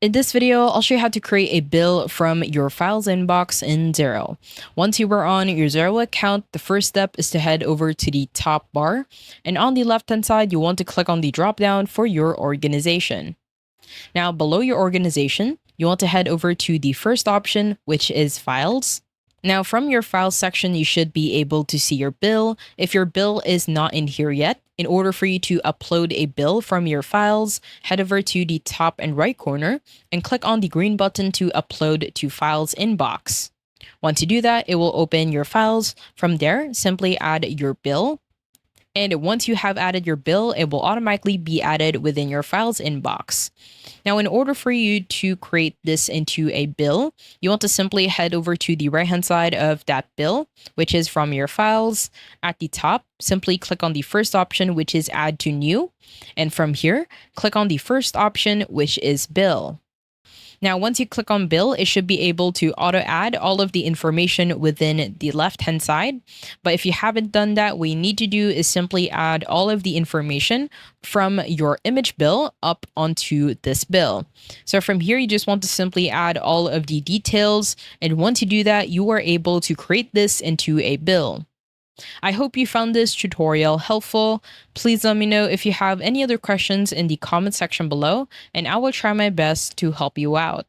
In this video, I'll show you how to create a bill from your files inbox in Xero. Once you are on your Xero account, the first step is to head over to the top bar, and on the left-hand side, you want to click on the drop-down for your organization. Now, below your organization, you want to head over to the first option, which is Files. Now, from your Files section, you should be able to see your bill. If your bill is not in here yet, in order for you to upload a bill from your files, head over to the top and right corner and click on the green button to upload to Files inbox. Once you do that, it will open your files. From there, simply add your bill. And once you have added your bill, it will automatically be added within your files inbox. Now, in order for you to create this into a bill, you want to simply head over to the right-hand side of that bill, which is from your files. At the top, simply click on the first option, which is add to new. And from here, click on the first option, which is bill. Now, once you click on bill, it should be able to auto add all of the information within the left-hand side. But if you haven't done that, what you need to do is simply add all of the information from your image bill up onto this bill. So from here, you just want to simply add all of the details. And once you do that, you are able to create this into a bill. I hope you found this tutorial helpful. Please let me know if you have any other questions in the comment section below, and I will try my best to help you out.